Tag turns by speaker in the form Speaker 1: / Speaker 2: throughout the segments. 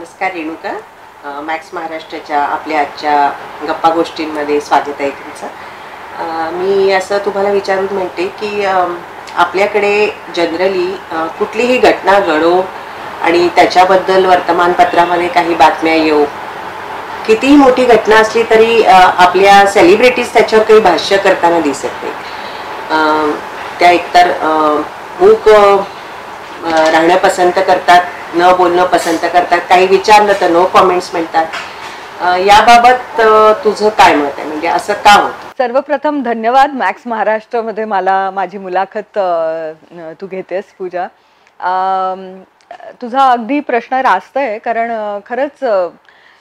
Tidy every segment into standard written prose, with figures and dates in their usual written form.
Speaker 1: नमस्कार रेणुका. मॅक्स महाराष्ट्राच्या आपल्या आजच्या गप्पा गोष्टींमध्ये स्वागत आहे तुमचं. मी असं तुम्हाला विचारून म्हणते की आपल्याकडे जनरली कुठलीही घटना घडो आणि त्याच्याबद्दल वर्तमानपत्रामध्ये काही बातम्या येऊ, कितीही मोठी घटना असली तरी आपल्या सेलिब्रिटीज त्याच्यावर काही भाष्य करताना दिसत नाही. त्या एकतर मूक राहणं पसंत करतात, न बोलणं पसंत करतात, काही विचारलं तर नो कॉमेंट्स म्हणतात. याबाबत तुझं काय मत आहे, म्हणजे असं का होतं?
Speaker 2: सर्वप्रथम धन्यवाद मॅक्स महाराष्ट्रामध्ये मला माझी मुलाखत तू घेतेस पूजा. तुझा अगदी प्रश्न रास्त आहे, कारण खरंच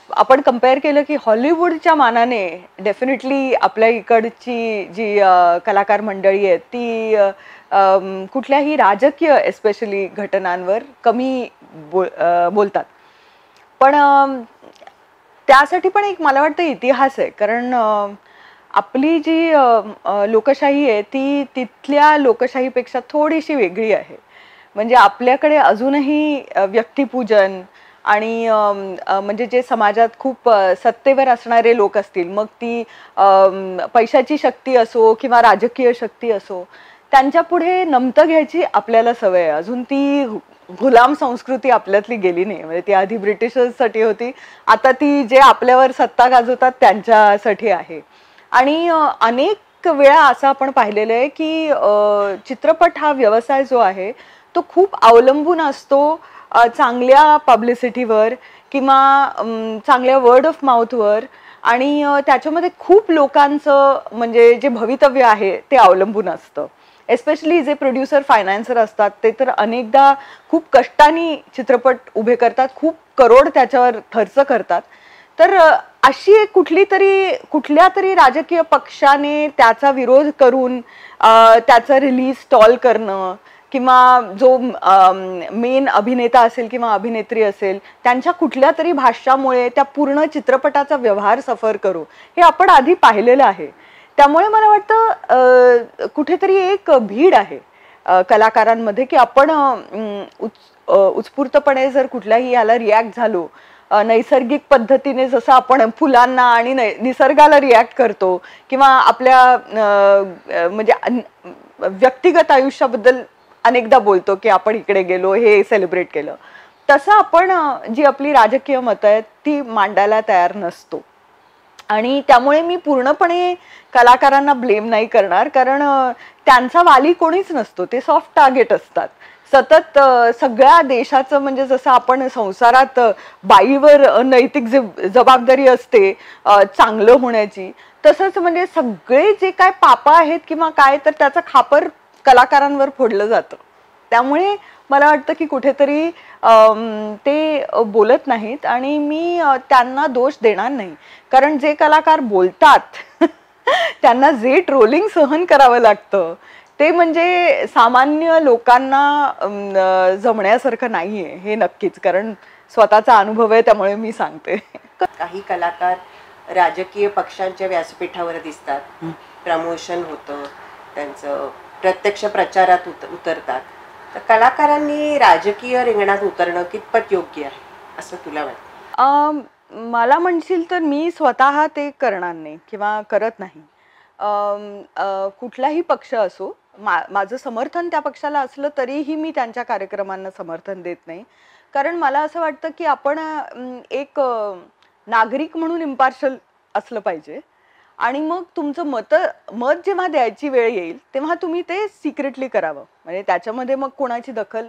Speaker 2: आपण कंपेअर केलं की हॉलिवूडच्या मानाने डेफिनेटली आपल्या इकडची जी कलाकार मंडळी आहे ती कुठल्याही राजकीय एस्पेशली घटनांवर कमी बोलतात. पण त्यासाठी पण एक मला वाटतं इतिहास आहे, कारण आपली जी लोकशाही आहे ती तिथल्या लोकशाहीपेक्षा थोडीशी वेगळी आहे. म्हणजे आपल्याकडे अजूनही व्यक्तिपूजन आणि म्हणजे जे समाजात खूप सत्तेवर असणारे लोक असतील, मग ती पैशाची शक्ती असो किंवा राजकीय शक्ती असो, त्यांच्या पुढे नमतं घ्यायची आपल्याला सवय आहे. अजून ती गुलाम संस्कृती आपल्यातली गेली नाही. म्हणजे ती आधी ब्रिटिशर्ससाठी होती, आता ती जे आपल्यावर सत्ता गाजवतात त्यांच्यासाठी आहे. आणि अनेक वेळा असं आपण पाहिलेलं आहे की चित्रपट हा व्यवसाय जो आहे तो खूप अवलंबून असतो चांगल्या पब्लिसिटीवर किंवा चांगल्या वर्ड ऑफ माउथवर, आणि त्याच्यामध्ये खूप लोकांचं म्हणजे जे भवितव्य आहे ते अवलंबून असतं. एस्पेशली जे प्रोड्युसर फायनान्सर असतात ते तर अनेकदा खूप कष्टाने चित्रपट उभे करतात, खूप करोड त्याच्यावर खर्च करतात. तर अशी एक कुठल्या तरी राजकीय पक्षाने त्याचा विरोध करून त्याचा रिलीज स्टॉल करणं, किंवा जो मेन अभिनेता असेल किंवा अभिनेत्री असेल त्यांच्या कुठल्या तरी भाष्यामुळे त्या पूर्ण चित्रपटाचा व्यवहार सफर करू, हे आपण आधी पाहिलेलं आहे. त्यामुळे मला वाटतं कुठेतरी एक भीड आहे कलाकारांमध्ये की आपण उत्स्फूर्तपणे जर कुठल्याही याला रिॲक्ट झालो, नैसर्गिक पद्धतीने जसं आपण फुलांना आणि निसर्गाला रिॲक्ट करतो किंवा आपल्या म्हणजे व्यक्तिगत आयुष्याबद्दल अनेकदा बोलतो की आपण इकडे गेलो, हे सेलिब्रेट केलं, तसं आपण जी आपली राजकीय मतं आहेत ती मांडायला तयार नसतो. आणि त्यामुळे मी पूर्णपणे कलाकारांना ब्लेम नाही करणार, कारण त्यांचा वाली कोणीच नसतो, ते सॉफ्ट टार्गेट असतात. सतत सगळ्या देशाचं म्हणजे जसं आपण संसारात बाईवर नैतिक जबाबदारी असते चांगलं होण्याची, तसंच म्हणजे सगळे जे काय पाप आहेत किंवा काय, तर त्याचं खापर कलाकारांवर फोडलं जातं. त्यामुळे मला वाटतं की कुठेतरी ते बोलत नाहीत आणि मी त्यांना दोष देणार नाही, कारण जे कलाकार बोलतात त्यांना जे ट्रोलिंग सहन करावं लागतं ते म्हणजे सामान्य लोकांना जमण्यासारखं नाहीये, हे नक्कीच, कारण स्वतःचा अनुभव आहे त्यामुळे मी सांगते.
Speaker 1: काही कलाकार राजकीय पक्षांच्या व्यासपीठावर दिसतात, प्रमोशन होतं त्यांचं, प्रत्यक्ष प्रचारात उतरतात. तर कलाकारांनी राजकीय रिंगणात उतरणं कितपत योग्य आहे असं तुला वाटतं?
Speaker 2: मला म्हणशील तर मी स्वतः ते करणार नाही किंवा करत नाही. कुठलाही पक्ष असो, माझं समर्थन त्या पक्षाला असलं तरीही मी त्यांच्या कार्यक्रमांना समर्थन देत नाही, कारण मला असं वाटतं की आपण एक नागरिक म्हणून इम्पार्शल असलं पाहिजे. आणि मग तुमचं मत जेव्हा द्यायची वेळ येईल तेव्हा तुम्ही ते सिक्रेटली करावं, म्हणजे त्याच्यामध्ये मग कोणाची दखल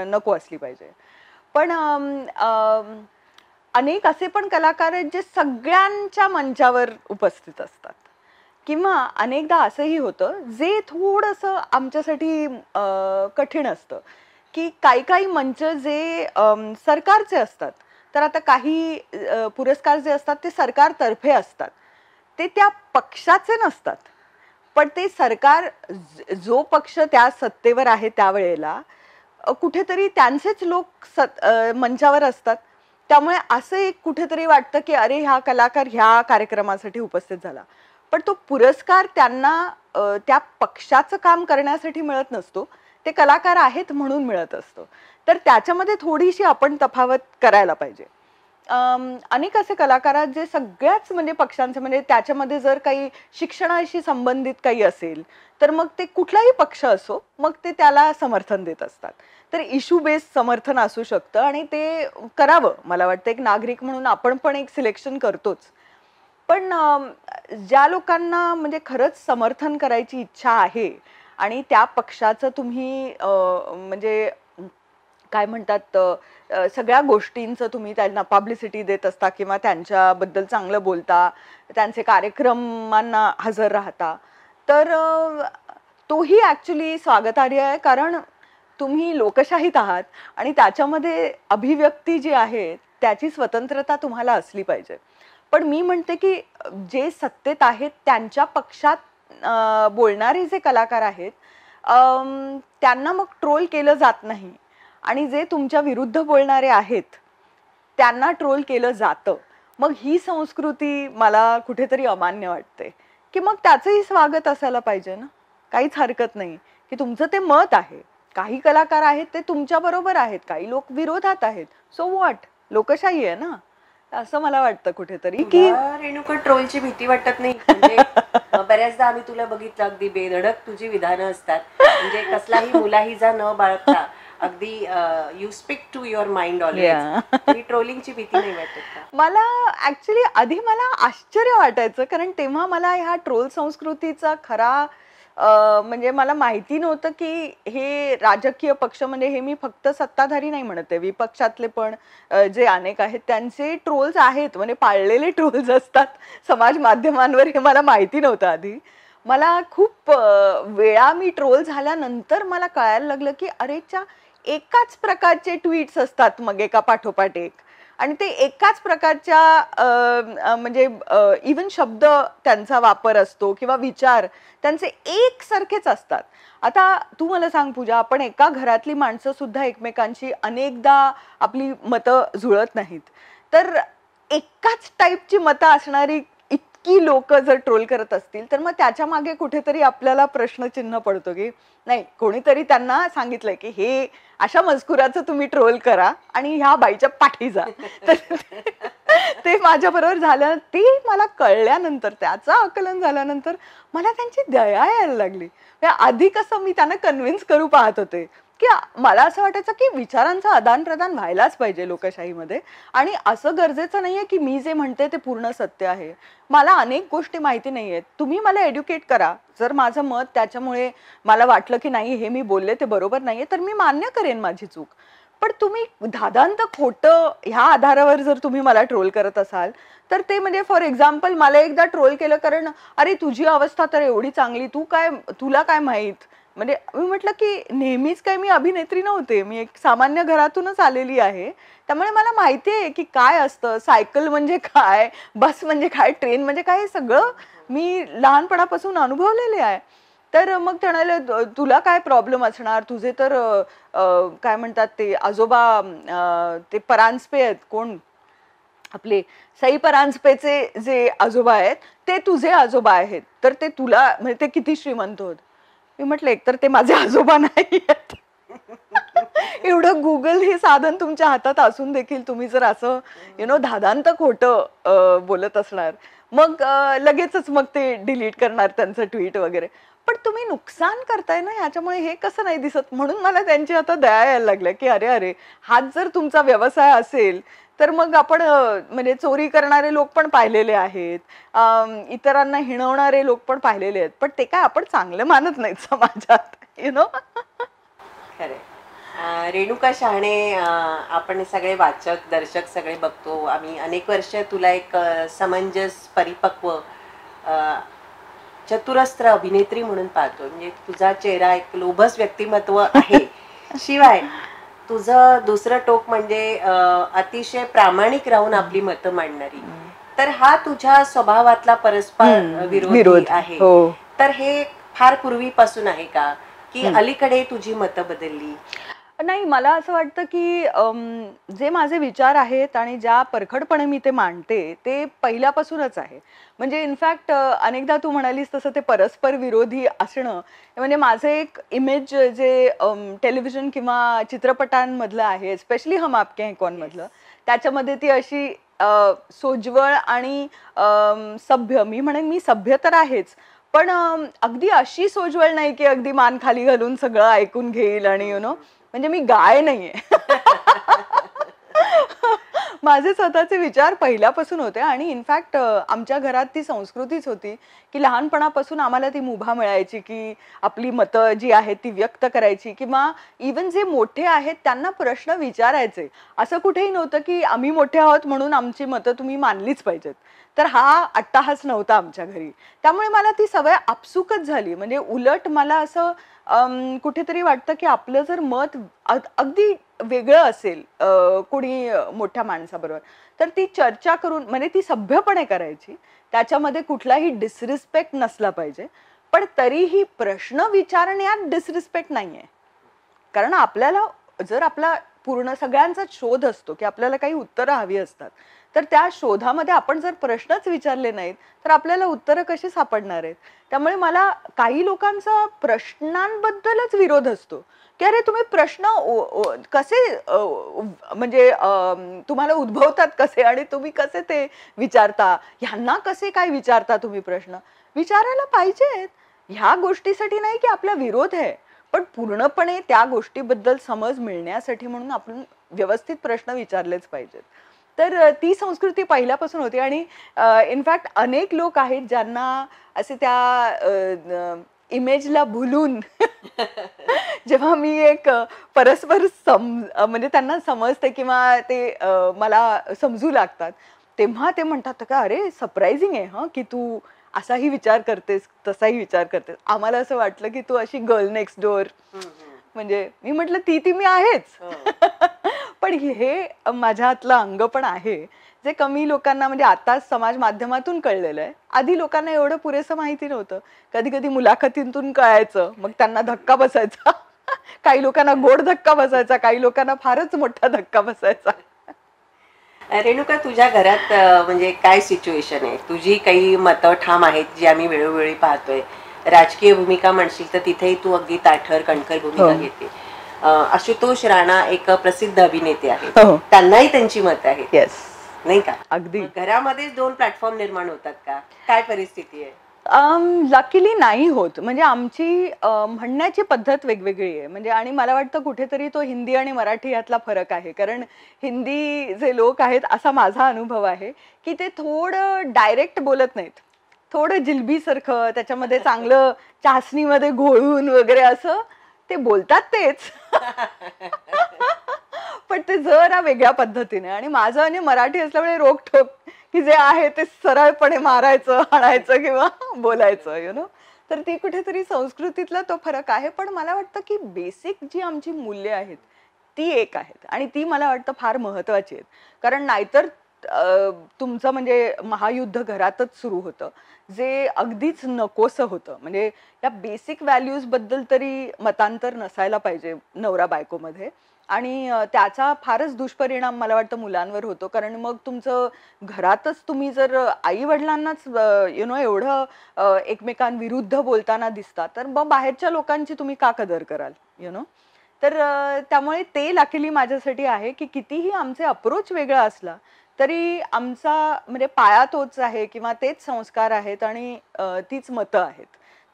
Speaker 2: नको असली पाहिजे. पण अनेक असे पण कलाकार आहेत जे सगळ्यांच्या मंचावर उपस्थित असतात, किंवा अनेकदा असंही होतं जे थोडंसं आमच्यासाठी कठीण असतं की काही मंच जे सरकारचे असतात, तर आता काही पुरस्कार जे असतात ते सरकारतर्फे असतात, ते त्या पक्षाचे नसतात, पण ते सरकार जो पक्ष त्या सत्तेवर आहे त्यावेळेला कुठेतरी त्यांचेच लोक मंचावर असतात. त्यामुळे असं एक कुठेतरी वाटतं की अरे हा कलाकार ह्या कार्यक्रमासाठी उपस्थित झाला, पण तो पुरस्कार त्यांना त्या पक्षाचं काम करण्यासाठी मिळत नसतो, ते कलाकार आहेत म्हणून मिळत असतो. तर त्याच्यामध्ये थोडीशी आपण तफावत करायला पाहिजे. अनेक असे कलाकार आहेत जे सगळ्याच म्हणजे पक्षांचे, म्हणजे त्याच्यामध्ये जर काही शिक्षणाशी संबंधित काही असेल तर मग ते कुठलाही पक्ष असो मग ते त्याला समर्थन देत असतात. तर इश्यू बेस्ड समर्थन असू शकतं आणि ते करावं. मला वाटतं एक नागरिक म्हणून आपण पण एक सिलेक्शन करतोच. पण ज्या लोकांना म्हणजे खरंच समर्थन करायची इच्छा आहे आणि त्या पक्षाचं तुम्ही म्हणजे काय म्हणतात सगळ्या गोष्टींचं तुम्ही त्यांना पब्लिसिटी देत असता किंवा त्यांच्याबद्दल चांगलं बोलता, त्यांचे कार्यक्रमांना हजर राहता, तर तोही ऍक्च्युली स्वागतार्ह आहे. कारण तुम्ही लोकशाहीत आहात आणि त्याच्यामध्ये अभिव्यक्ती जी आहे त्याची स्वतंत्रता तुम्हाला असली पाहिजे. पण मी म्हणते की जे सत्तेत आहेत त्यांच्या पक्षात बोलणारे जे कलाकार आहेत त्यांना मग ट्रोल केलं जात नाही आणि जे तुमच्या विरुद्ध बोलणारे आहेत त्यांना ट्रोल केलं जातं. मग ही संस्कृती मला कुठेतरी अमान्य वाटते की मग त्याचंही स्वागत असायला पाहिजे ना. काहीच हरकत नाही की तुमचं ते मत आहे. काही कलाकार आहेत ते तुमच्या बरोबर आहेत, काही लोक विरोधात आहेत. सो व्हॉट, लोकशाही आहे ना. असं मला वाटतं कुठेतरी की
Speaker 1: रेणुका ट्रोलची भीती वाटत नाही? म्हणजे बऱ्याचदा आम्ही तुला बघितलं अगदी बेधडक तुझी विधानं असतात, म्हणजे कसलाही मुलाहिजा न बाळगता अगदी you speak to your mind always. ट्रोलिंगची भीती नाही वाटत का?
Speaker 2: मला ऍक्च्युली आधी मला आश्चर्य वाटायचं कारण तेव्हा मला ह्या ट्रोल संस्कृतीचा खरा म्हणजे मला माहिती नव्हतं की हे राजकीय पक्ष, म्हणजे हे मी फक्त सत्ताधारी नाही म्हणत आहे, विपक्षातले पण जे अनेक आहेत त्यांचे ट्रोल्स आहेत, म्हणजे पाळलेले ट्रोल्स असतात समाज माध्यमांवर. हे मला माहिती नव्हतं आधी. मला खूप वेळा मी ट्रोल झाल्यानंतर मला कळायला लागलं की अरेच्या एकाच प्रकारचे ट्विट्स असतात मग एका पाठोपाठ एक, आणि ते एकाच प्रकारच्या म्हणजे इवन शब्द त्यांचा वापर असतो किंवा विचार त्यांचे एकसारखेच असतात. आता तू मला सांग पूजा, आपण एका घरातली माणसं सुद्धा एकमेकांची अनेकदा आपली मतं जुळत नाहीत, तर एकाच टाईपची मतं असणारी इतकी लोक जर ट्रोल करत असतील तर मग त्याच्या मागे कुठेतरी आपल्याला प्रश्नचिन्ह पडतो की नाही, कोणीतरी त्यांना सांगितलंय की हे अशा मजकुराचं तुम्ही ट्रोल करा आणि ह्या बाईच्या पाठी जा. तर ते माझ्या बरोबर झालं. ते मला कळल्यानंतर, त्याचं आकलन झाल्यानंतर मला त्यांची दया यायला लागली. आधी कसं मी त्यांना कन्व्हिन्स करू पाहत होते की मला असं वाटायचं की विचारांचं आदान प्रदान व्हायलाच पाहिजे लोकशाहीमध्ये, आणि असं गरजेचं नाहीये की मी जे म्हणते ते पूर्ण सत्य आहे. मला अनेक गोष्टी माहिती नाहीयेत, तुम्ही मला एड्युकेट करा. जर माझं मत त्याच्यामुळे मला वाटलं की नाही हे मी बोलले ते बरोबर नाहीये तर मी मान्य करेन माझी चूक. पण तुम्ही धादांत खोटं ह्या आधारावर जर तुम्ही मला ट्रोल करत असाल तर ते म्हणजे फॉर एक्झाम्पल मला एकदा ट्रोल केलं कारण अरे तुझी अवस्था तर एवढी चांगली, तुला काय माहित. म्हणजे मी म्हटलं की नेहमीच काय मी अभिनेत्री नव्हते, मी एक सामान्य घरातूनच आलेली आहे, त्यामुळे मला माहिती आहे की काय असतं, सायकल म्हणजे काय, बस म्हणजे काय, ट्रेन म्हणजे काय, हे सगळं मी लहानपणापासून अनुभवलेले आहे. तर मग ते म्हणाले तुला काय प्रॉब्लेम असणार, तुझे तर काय म्हणतात ते आजोबा ते परांजपे आहेत, कोण आपले सई परांजपेचे जे आजोबा आहेत ते तुझे आजोबा आहेत, तर ते तुला म्हणजे ते किती श्रीमंत होत. मी म्हटलं एकतर ते माझे आजोबा नाही आहेत. एवढं गुगल हे साधन तुमच्या हातात असून देखील तुम्ही जर असं धादांत खोटं बोलत असणार, मग लगेचच मग ते डिलीट करणार त्यांचं ट्विट वगैरे. पण तुम्ही नुकसान करताय ना ह्याच्यामुळे, हे कसं नाही दिसत. म्हणून मला त्यांची आता दया यायला लागल्या की अरे अरे, हाच जर तुमचा व्यवसाय असेल तर मग आपण म्हणजे चोरी करणारे लोक पण पाहिलेले आहेत, इतरांना हिणवणारे लोक पण पाहिलेले आहेत, पण ते काय आपण चांगलं मानत नाहीत समाजात.
Speaker 1: खरे. रेणुका शहाणे, आपण सगळे वाचक दर्शक सगळे बघतो, आम्ही अनेक वर्ष तुला एक समंजस परिपक्व चतुरस्त्र अभिनेत्री म्हणून पाहतो. म्हणजे तुझा चेहरा एक लोभस व्यक्तिमत्व आहे, शिवाय तुझं दुसरं टोक म्हणजे अतिशय प्रामाणिक राहून आपली मतं मांडणारी. तर हा तुझ्या स्वभावातला परस्पर विरोधी आहे. तर हे फार पूर्वीपासून आहे का की अलीकडे तुझी मतं बदलली?
Speaker 2: नाही, मला असं वाटतं की जे माझे विचार आहेत आणि ज्या परखडपणे मी ते मांडते ते पहिल्यापासूनच आहे. म्हणजे इनफॅक्ट अनेकदा तू म्हणालीस तसं ते परस्पर विरोधी असणं म्हणजे माझं एक इमेज जे टेलिव्हिजन किंवा चित्रपटांमधलं आहे, स्पेशली हम आपके हैं कौन मधलं, त्याच्यामध्ये ती अशी सोज्वळ आणि सभ्य, मी म्हणेन मी सभ्य तर आहेच, पण अगदी अशी सोज्वळ नाही की अगदी मान खाली घालून सगळं ऐकून घेईल आणि म्हणजे मी गाय नाहीये. माझे स्वतःचे विचार पहिल्यापासून होते आणि इनफॅक्ट आमच्या घरात ती संस्कृतीच होती की लहानपणापासून आम्हाला ती मुभा मिळायची की आपली मतं जी आहेत ती व्यक्त करायची किंवा इवन जे मोठे आहेत त्यांना प्रश्न विचारायचे. असं कुठेही नव्हतं की आम्ही मोठे आहोत म्हणून आमची मतं तुम्ही मानलीच पाहिजेत. तर हा अट्टाहास नव्हता आमच्या घरी. त्यामुळे मला ती सवय आपसुकच झाली. म्हणजे उलट मला असं कुठेतरी वाटतं की आपलं जर मत अगदी वेगळं असेल कोणी मोठ्या माणसाबरोबर, तर ती चर्चा करून म्हणजे ती सभ्यपणे करायची. त्याच्यामध्ये कुठलाही डिसरिस्पेक्ट नसला पाहिजे. पण तरीही प्रश्न विचारण्यात डिसरिस्पेक्ट नाहीये. कारण आपल्याला जर आपला पूर्ण सगळ्यांचाच शोध असतो की आपल्याला काही उत्तरं हवी असतात, तर त्या शोधामध्ये आपण जर प्रश्नच विचारले नाहीत तर आपल्याला उत्तरं कशी सापडणार आहेत. त्यामुळे मला काही लोकांचा प्रश्नांबद्दलच विरोध असतो की अरे तुम्ही प्रश्न कसे म्हणजे तुम्हाला उद्भवतात कसे आणि तुम्ही कसे ते विचारता, ह्यांना कसे काय विचारता तुम्ही प्रश्न. विचारायला पाहिजेत. ह्या गोष्टीसाठी नाही की आपला विरोध आहे, पण पूर्णपणे त्या गोष्टीबद्दल समज मिळण्यासाठी म्हणून आपण व्यवस्थित प्रश्न विचारलेच पाहिजेत. तर ती संस्कृती पहिल्यापासून होती आणि इनफॅक्ट अनेक लोक आहेत ज्यांना असे त्या इमेजला भुलून जेव्हा मी एक परस्पर म्हणजे त्यांना समजते किंवा ते मला समजू लागतात, तेव्हा ते म्हणतात का अरे सरप्राइजिंग आहे हा की तू असाही विचार करतेस, तसाही विचार करतेस. आम्हाला असं वाटलं की तू अशी गर्ल नेक्स्ट डोअर. म्हणजे मी म्हटलं ती मी आहेच. पण हे माझ्यातलं अंग पण आहे जे कमी लोकांना म्हणजे आताच समाज माध्यमातून कळलेलं आहे. आधी लोकांना एवढं पुरेसं माहिती नव्हतं. कधी कधी मुलाखतींतून कळायचं, मग त्यांना धक्का बसायचा. काही लोकांना गोड धक्का बसायचा, काही लोकांना फारच मोठा धक्का बसायचा.
Speaker 1: रेणुका, तुझ्या घरात म्हणजे काय सिच्युएशन आहे? तुझी काही मतं ठाम आहेत जी आम्ही वेळोवेळी पाहतोय. राजकीय भूमिका म्हणशील तर तिथेही तू अगदी ताठर कणखर भूमिका घेते. आशुतोष राणा एक प्रसिद्ध अभिनेते आहेत, त्यांनाही त्यांची मतं आहेत, नाही का?
Speaker 2: अगदी.
Speaker 1: घरामध्ये 2 प्लॅटफॉर्म निर्माण होतात का? काय परिस्थिती आहे?
Speaker 2: लकीली नाही होत. म्हणजे आमची म्हणण्याची पद्धत वेगवेगळी आहे. म्हणजे आणि मला वाटतं कुठेतरी तो हिंदी आणि मराठी यातला फरक आहे. कारण हिंदी जे लोक आहेत असा माझा अनुभव आहे की ते थोडं डायरेक्ट बोलत नाहीत. थोडं जिलबीसारखं त्याच्यामध्ये चांगलं चासणीमध्ये घोळून वगैरे असं ते बोलतात तेच. पण ते जरा वेगळ्या पद्धतीने. आणि माझं म्हणजे मराठी असल्यामुळे रोखठोक की जे आहे ते सरळपणे मारायचं, हाणायचं किंवा बोलायचं तर ती कुठेतरी संस्कृतीतला तो फरक आहे. पण मला वाटतं की बेसिक जी आमची मूल्य आहेत ती एक आहेत आणि ती मला वाटतं फार महत्वाची आहेत. कारण नाहीतर तुमचं म्हणजे महायुद्ध घरातच सुरू होतं, जे अगदीच नकोसं होतं. म्हणजे या बेसिक व्हॅल्यूज बद्दल तरी मतांतर नसायला पाहिजे नवरा बायकोमध्ये. आणि त्याचा फारच दुष्परिणाम मला वाटतं मुलांवर होतो. कारण मग तुमचं घरातच तुम्ही जर आई वडिलांनाच एवढं एकमेकांविरुद्ध बोलताना दिसता, तर मग बाहेरच्या लोकांची तुम्ही का कदर कराल? तर त्यामुळे ते लकीली माझ्यासाठी आहे की कितीही आमचे अप्रोच वेगळा असला तरी आमचा म्हणजे पाया तोच आहे किंवा तेच संस्कार आहेत आणि तीच मतं आहेत.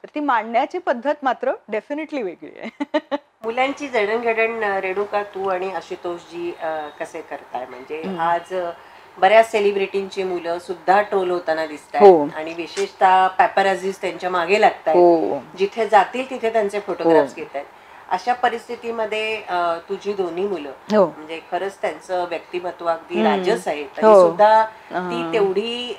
Speaker 2: तर ती मांडण्याची पद्धत मात्र डेफिनेटली वेगळी आहे.
Speaker 1: मुलांची जडणघडण रेणुका, तू आणि आशुतोषजी कसे करताय? म्हणजे आज बऱ्याच सेलिब्रिटींची मुलं सुद्धा ट्रोल होताना दिसतात आणि विशेषतः पॅपराझीज त्यांच्या मागे लागतात, जिथे जातील तिथे त्यांचे फोटोग्राफ्स घेतात. अशा परिस्थितीमध्ये तुझी दोन्ही मुलं म्हणजे खरंच त्यांचं व्यक्तिमत्व अगदी राजस आहे, तरी सुद्धा ती तेवढी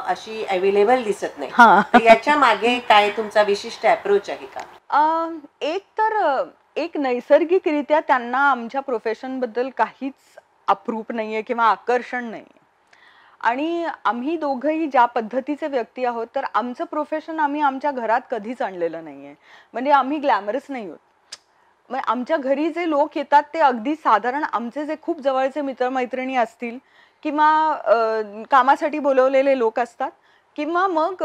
Speaker 1: अशी अवेलेबल दिसत नाही. याच्या मागे काय तुमचा विशिष्ट अप्रोच आहे का?
Speaker 2: एक तर एक नैसर्गिकरित्या त्यांना आमच्या प्रोफेशन बद्दल काहीच अप्रूप नाहीये किंवा आकर्षण नाहीये. आणि आम्ही दोघंही ज्या पद्धतीचे व्यक्ती आहोत, तर आमचं प्रोफेशन आम्ही आमच्या घरात कधीच आणलेलं नाहीये. म्हणजे आम्ही ग्लॅमरस नाही आहोत. म्हणजे आमच्या घरी जे लोक येतात ते अगदी साधारण आमचे जे खूप जवळचे मित्रमैत्रिणी असतील किंवा कामासाठी बोलवलेले लोक असतात किंवा मग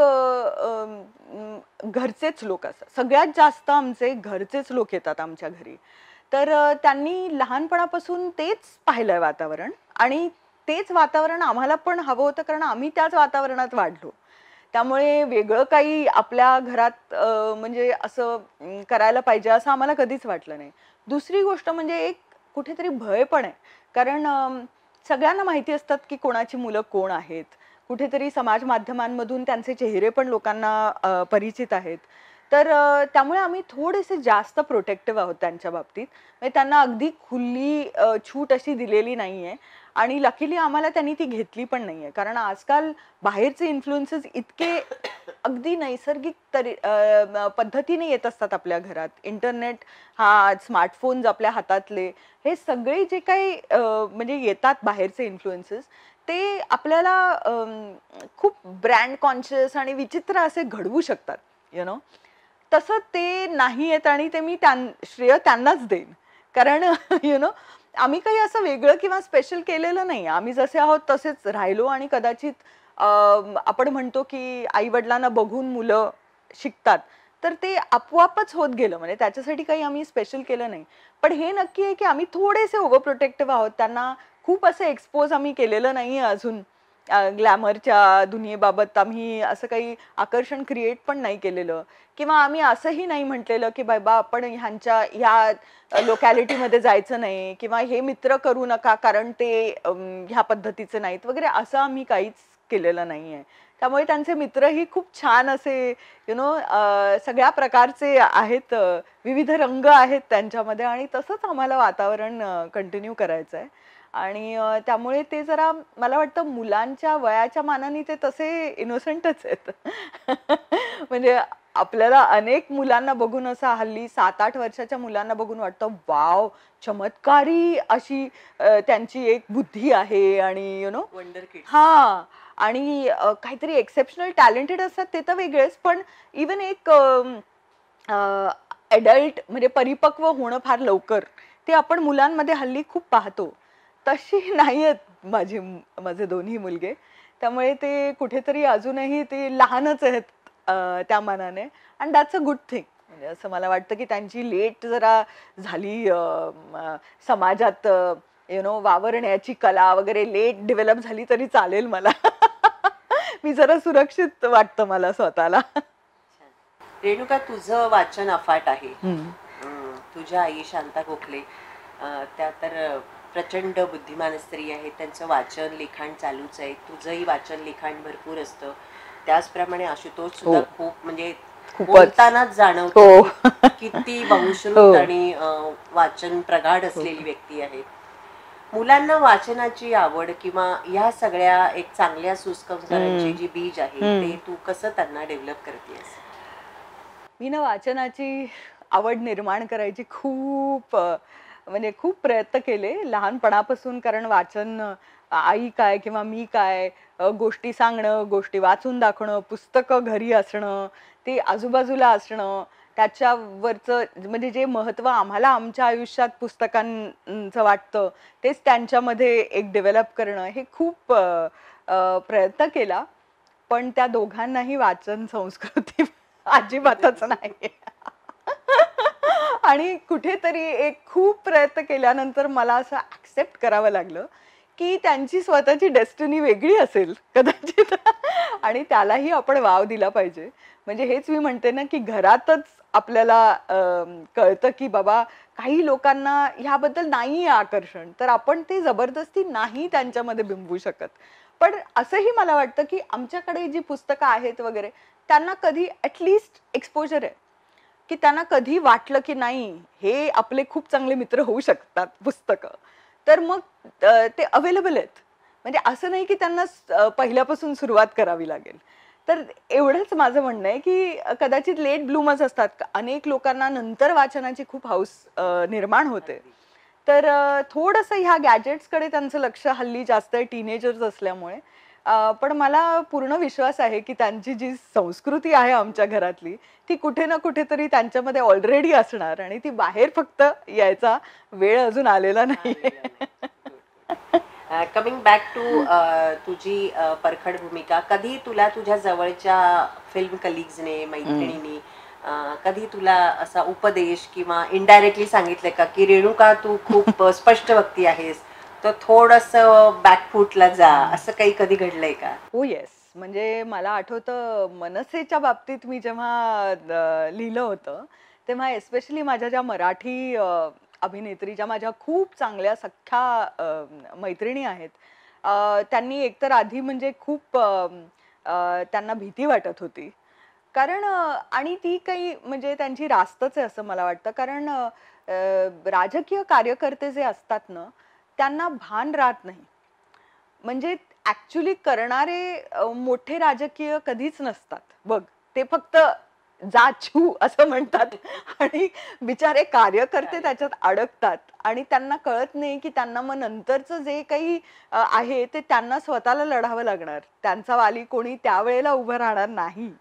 Speaker 2: घरचेच लोक असतात. सगळ्यात जास्त आमचे घरचेच लोक येतात आमच्या घरी. तर त्यांनी लहानपणापासून तेच पाहिलंय वातावरण आणि तेच वातावरण आम्हाला पण हवं होतं कारण आम्ही त्याच वातावरणात वाढलो. त्यामुळे वेगळं काही आपल्या घरात म्हणजे असं करायला पाहिजे असं आम्हाला कधीच वाटलं नाही. दुसरी गोष्ट म्हणजे एक कुठेतरी भय पण आहे. कारण सगळ्यांना माहिती असतात की कोणाची मुलं कोण आहेत. कुठेतरी समाज माध्यमांमधून त्यांचे चेहरे पण लोकांना परिचित आहेत. तर त्यामुळे आम्ही थोडेसे जास्त प्रोटेक्टिव्ह आहोत त्यांच्या बाबतीत. म्हणजे त्यांना अगदी खुली छूट अशी दिलेली नाहीये आणि लकीली आम्हाला त्यांनी ती घेतली पण नाहीये. कारण आजकाल बाहेरचे इन्फ्लुएन्सेस इतके अगदी नैसर्गिक पद्धतीने येत असतात आपल्या घरात. इंटरनेट, हा स्मार्टफोन्स आपल्या हातातले, हे सगळे जे काही म्हणजे येतात बाहेरचे इन्फ्लुएन्सेस, ते आपल्याला खूप ब्रँड कॉन्शियस आणि विचित्र असे घडवू शकतात. यु नो, तसं ते नाही येत आणि ते मी श्रेय त्यांनाच देईन. कारण यु नो, आम्ही काही असं वेगळं किंवा स्पेशल केलेलं नाही. आम्ही जसे आहोत तसेच राहिलो आणि कदाचित आपण म्हणतो की आई-वडिलांना बघून मुलं शिकतात. तर ते आपोआपच होत गेलं. म्हणजे त्याच्यासाठी काही आम्ही स्पेशल केलं नाही. पण हे नक्की आहे की आम्ही थोडेसे ओव्हर प्रोटेक्टिव्ह आहोत. त्यांना खूप असं एक्सपोज आम्ही केलेलं नाहीये अजून. ग्लॅमरच्या दुनियेबाबत आम्ही असं काही आकर्षण क्रिएट पण नाही केलेलं किंवा आम्ही असंही नाही म्हटलेलं की बाबा आपण ह्या लोकॅलिटीमध्ये जायचं नाही किंवा हे मित्र करू नका कारण ते ह्या पद्धतीचे नाहीत वगैरे, असं आम्ही काहीच केलेलं नाहीये. त्यामुळे त्यांचे मित्रही खूप छान असे यु नो सगळ्या प्रकारचे आहेत, विविध रंग आहेत त्यांच्यामध्ये आणि तसंच आम्हाला वातावरण कंटिन्यू करायचं आहे. आणि त्यामुळे ते जरा मला वाटतं मुलांच्या वयाच्या मानाने ते तसे इनोसेंटच आहेत. म्हणजे आपल्याला अनेक मुलांना बघून असं हल्ली 7-8 वर्षाच्या मुलांना बघून वाटतं, वॉव! चमत्कारी अशी त्यांची एक बुद्धी आहे आणि यु नो
Speaker 1: वंडर किड्स.
Speaker 2: हां. आणि काहीतरी एक्सेप्शनल टॅलेंटेड असतात ते तर वेगळेच, पण इव्हन एक ॲडल्ट म्हणजे परिपक्व होणं फार लवकर, ते आपण मुलांमध्ये हल्ली खूप पाहतो. तशी नाही आहेत माझे दोन्ही मुलगे. त्यामुळे ते कुठेतरी अजूनही ते लहानच आहेत त्या मानाने and that's a good thing. म्हणजे असं मला वाटतं की त्यांची लेट जरा झाली समाजात यु नो वावरण्याची कला वगैरे लेट डेव्हलप झाली तरी चालेल मला. मी जरा सुरक्षित वाटतं मला स्वतःला.
Speaker 1: रेणुका, तुझं वाचन अफाट आहे.
Speaker 2: हम्म.
Speaker 1: तुझ्या आई शांता गोखले त्या तर प्रचंड बुद्धिमान स्त्री आहेत. त्यांचं वाचन लिखाण चालूच आहे. तुझंही वाचन लिखाण भरपूर असतं. त्याचप्रमाणे आशुतोष सुद्धा खूप म्हणजे बोलतानाच जाणवतो किती बहुश्रुत आणि वाचन प्रगाढ असलेली व्यक्ती आहे. मुलांना वाचनाची आवड किंवा ह्या सगळ्या एक चांगल्या सुसंस्कारांची जी बीज आहे ते तू कसं त्यांना डेव्हलप करतेस?
Speaker 2: मी ना वाचनाची आवड निर्माण करायची खूप म्हणजे खूप प्रयत्न केले लहानपणापासून. कारण वाचन आई काय किंवा मी काय गोष्टी सांगणं, गोष्टी वाचून दाखवणं, पुस्तकं घरी असणं, ते आजूबाजूला असणं, त्याच्यावरचं म्हणजे जे महत्त्व आम्हाला आमच्या आयुष्यात पुस्तकांचं वाटतं तेच त्यांच्यामध्ये एक डेव्हलप करणं, हे खूप प्रयत्न केला. पण त्या दोघांनाही वाचन संस्कृती अजिबातच नाही. आणि कुठेतरी एक खूप प्रयत्न केल्यानंतर मला असं ऍक्सेप्ट करावं लागलं की त्यांची स्वतःची डेस्टिनी वेगळी असेल कदाचित आणि त्यालाही आपण वाव दिला पाहिजे. म्हणजे हेच मी म्हणते ना की घरातच आपल्याला कळतं की बाबा काही लोकांना ह्याबद्दल नाही आहे आकर्षण, तर आपण ते जबरदस्ती नाही त्यांच्यामध्ये बिंबवू शकत. पण असंही मला वाटतं की आमच्याकडे जी पुस्तकं आहेत वगैरे, त्यांना कधी ॲटलिस्ट एक्सपोजर आहे की त्यांना कधी वाटलं की नाही हे आपले खूप चांगले मित्र होऊ शकतात पुस्तकं, तर मग ते अवेलेबल आहेत. म्हणजे असं नाही की त्यांना पहिल्यापासून सुरुवात करावी लागेल. तर एवढंच माझं म्हणणं आहे की कदाचित लेट ब्लूमर्स असतात. अनेक लोकांना नंतर वाचनाची खूप हौस निर्माण होते. तर थोडंसं ह्या गॅजेट्सकडे त्यांचं लक्ष हल्ली जास्त आहे टीनेजर्स असल्यामुळे. पण मला पूर्ण विश्वास आहे की त्यांची जी संस्कृती आहे आमच्या घरातली ती कुठे ना कुठेतरी त्यांच्यामध्ये ऑलरेडी असणार आणि ती बाहेर फक्त यायचा वेळ अजून आलेला नाहीये.
Speaker 1: कमिंग बॅक टू तुझी परखड भूमिका, कधी तुला तुझ्या जवळच्या फिल्म कलिग्सने, मैत्रिणींनी कधी तुला असा उपदेश किंवा इनडायरेक्टली सांगितलंय का की रेणुका तू खूप स्पष्ट व्यक्ती आहेस, तर थोडस बॅकफूटला जा, असं काही कधी घडलंय का?
Speaker 2: हो येस. म्हणजे मला आठवतं मनसेच्या बाबतीत मी जेव्हा लिहिलं होतं, तेव्हा एस्पेशली माझ्या ज्या मराठी अभिनेत्री ज्या माझ्या खूप चांगल्या सख्ख्या मैत्रिणी आहेत, त्यांनी एकतर आधी म्हणजे खूप त्यांना भीती वाटत होती. कारण आणि ती काही म्हणजे त्यांची रास्तच आहे असं मला वाटतं. कारण राजकीय कार्यकर्ते जे असतात ना, त्यांना भान राहत नाही. म्हणजे ऍक्च्युली करणारे मोठे राजकीय कधीच नसतात बघ. ते फक्त जा छू असं म्हणतात आणि बिचारे कार्यकर्ते त्याच्यात अडकतात आणि त्यांना कळत नाही की त्यांना मग नंतरचं जे काही आहे ते त्यांना स्वतःला लढावं लागणार. त्यांचा वाली कोणी त्यावेळेला उभं राहणार नाही.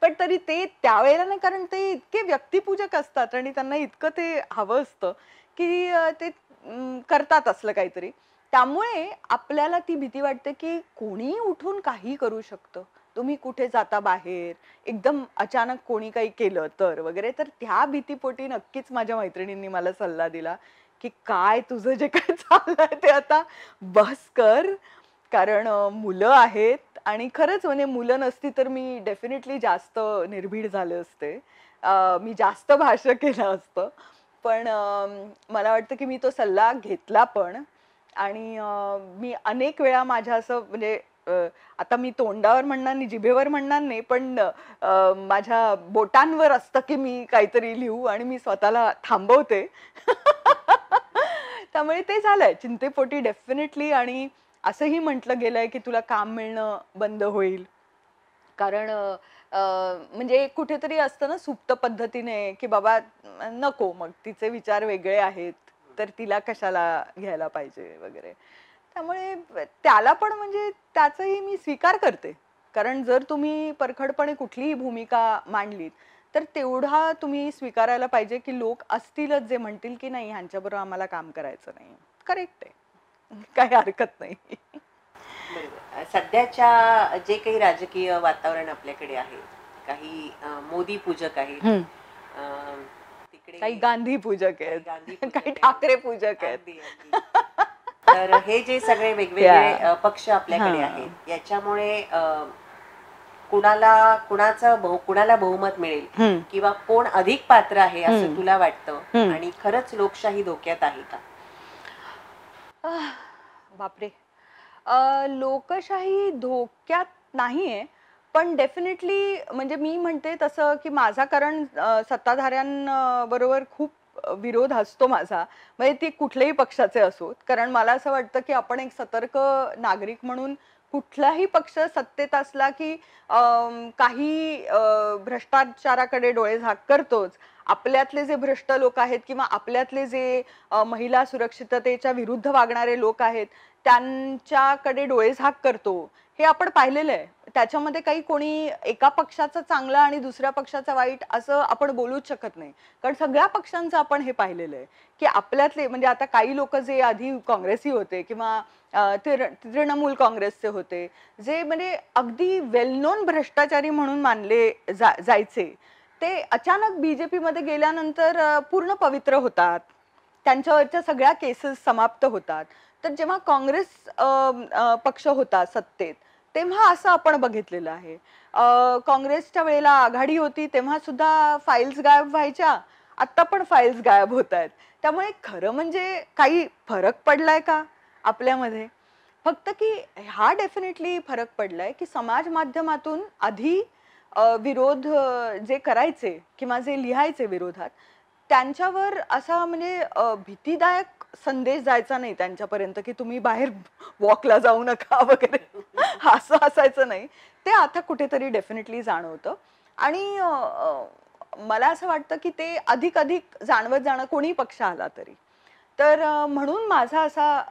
Speaker 2: पण तरी ते त्यावेळेला नाही, कारण ते इतके व्यक्तिपूजक असतात आणि त्यांना इतकं ते हवं असतं की ते करतात असलं काहीतरी. त्यामुळे आपल्याला ती भीती वाटते की कोणी उठून काही करू शकतं. तुम्ही कुठे जाता बाहेर, एकदम अचानक कोणी काही केलं तर वगैरे. तर त्या भीतीपोटी नक्कीच माझ्या मैत्रिणींनी मला सल्ला दिला की काय तुझं जे काही चाललंय ते आता बस कर. कारण मुलं आहेत आणि खरंच म्हणजे मुलं नसती तर मी डेफिनेटली जास्त निर्भीड झाले असते. मी जास्त भाष्य केलं असतं. पण मला वाटतं की मी तो सल्ला घेतला पण. आणि मी अनेक वेळा माझ्या असं म्हणजे अ, आता मी तोंडावर म्हणणार नाही, जिभेवर म्हणणार नाही, पण माझ्या बोटांवर असतं की मी काहीतरी लिहू आणि मी स्वतःला थांबवते. त्यामुळे ते झालंय चिंतेपोटी डेफिनेटली. आणि असंही म्हटलं गेलंय की तुला काम मिळणं बंद होईल. कारण म्हणजे कुठेतरी असतं ना सुप्त पद्धतीने की बाबा नको, मग तिचे विचार वेगळे आहेत, तर तिला कशाला घ्यायला पाहिजे वगैरे. त्यामुळे त्याला पण म्हणजे त्याचाही मी स्वीकार करते. कारण जर तुम्ही परखडपणे कुठलीही भूमिका मांडलीत, तर तेवढा तुम्ही स्वीकारायला पाहिजे की लोक असतीलच जे म्हणतील की नाही ह्यांच्याबरोबर आम्हाला काम करायचं नाही. करेक्ट आहे. काही हरकत नाही.
Speaker 1: बरोबर. सध्याच्या जे काही राजकीय वातावरण आपल्याकडे आहे, काही मोदी पूजक आहेत,
Speaker 2: हम्म.
Speaker 1: अ, तिकडे
Speaker 2: काही गांधी पूजक
Speaker 1: काही
Speaker 2: आहेत.
Speaker 1: गांधी
Speaker 2: काही
Speaker 1: पूजक आहेत.
Speaker 2: ठाकरे पूजक आहेत.
Speaker 1: अगदी अगदी. तर हे जे सगळे वेगवेगळे
Speaker 2: त्या
Speaker 1: पक्ष आपल्याकडे
Speaker 2: हा.
Speaker 1: आहेत, याच्यामुळे कुणाला बहुमत मिळेल
Speaker 2: हम्म.
Speaker 1: किंवा कोण अधिक पात्र आहे असं
Speaker 2: हम्म.
Speaker 1: तुला वाटतं,
Speaker 2: हम्म.
Speaker 1: आणि खरंच लोकशाही धोक्यात आहे का?
Speaker 2: आह, बापरे. लोकशाही धोक्यात नाहीये, पण डेफिनेटली म्हणजे मी म्हणते तसं की माझा, कारण सत्ताधाऱ्यांबरोबर खूप विरोध असतो माझा. म्हणजे ती कुठल्याही पक्षाचे असोत. कारण मला असं वाटतं की आपण एक सतर्क नागरिक म्हणून कुठलाही पक्ष सत्तेत असला की काही भ्रष्टाचाराकडे डोळेझाक करतोच. आपल्यातले जे भ्रष्ट लोक आहेत किंवा आपल्यातले जे महिला सुरक्षिततेच्या विरुद्ध वागणारे लोक आहेत, त्यांच्याकडे डोळेझाक करतो. हे आपण पाहिलेलं आहे. त्याच्यामध्ये काही कोणी एका पक्षाचं चांगलं आणि दुसऱ्या पक्षाचं वाईट असं आपण बोलूच शकत नाही. कारण सगळ्या पक्षांचं आपण हे पाहिलेलं आहे, की आपल्यातले म्हणजे आता काही लोक जे आधी काँग्रेसी होते किंवा तृणमूल काँग्रेसचे होते, जे म्हणजे अगदी वेल नोन भ्रष्टाचारी म्हणून मानले जायचे, ते अचानक बीजेपी मध्ये गेल्यानंतर पूर्ण पवित्र होतात. त्यांच्यावरच्या सगळ्या केसेस समाप्त होतात. तर जेव्हा काँग्रेस पक्ष होता सत्तेत, तेव्हा असं आपण बघितलेलं आहे. काँग्रेसच्या वेळेला आघाडी होती तेव्हा सुद्धा फाईल्स गायब व्हायच्या. आता पण फाईल्स गायब होत आहेत. त्यामुळे खरं म्हणजे काही फरक पडलाय का आपल्यामध्ये? फक्त की हा डेफिनेटली फरक पडलाय की समाज माध्यमातून आधी विरोध जे करायचे किंवा जे लिहायचे विरोधात, त्यांच्यावर असा म्हणजे भीतीदायक संदेश जायचा नाही त्यांच्यापर्यंत की तुम्ही बाहेर वॉकला जाऊ नका वगैरे. असं असायचं नाही. ते आता कुठेतरी डेफिनेटली जाणवतं. आणि मला असं वाटतं की ते अधिक अधिक जाणवत जाणं कोणी पक्ष आला तरी. तर म्हणून माझा असा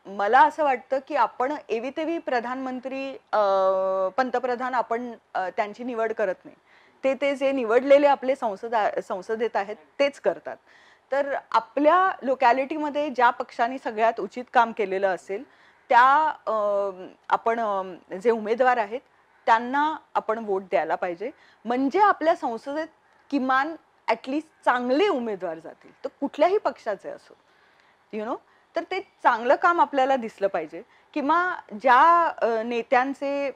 Speaker 2: मला असं वाटतं की आपण एवी प्रधानमंत्री पंतप्रधान आपण त्यांची निवड करत नाही. ते जे निवडलेले आपले संसदेत आहेत तेच करतात. तर आपल्या लोकॅलिटीमध्ये ज्या पक्षाने सगळ्यात उचित काम केलेलं असेल त्या आपण जे उमेदवार आहेत त्यांना आपण वोट द्यायला पाहिजे. म्हणजे आपल्या संसदेत किमान ॲटलिस्ट चांगले उमेदवार जातील, तर कुठल्याही पक्षाचे असो, तर ते चांगलं काम आपल्याला दिसलं पाहिजे. किंवा ज्या नेत्यांचे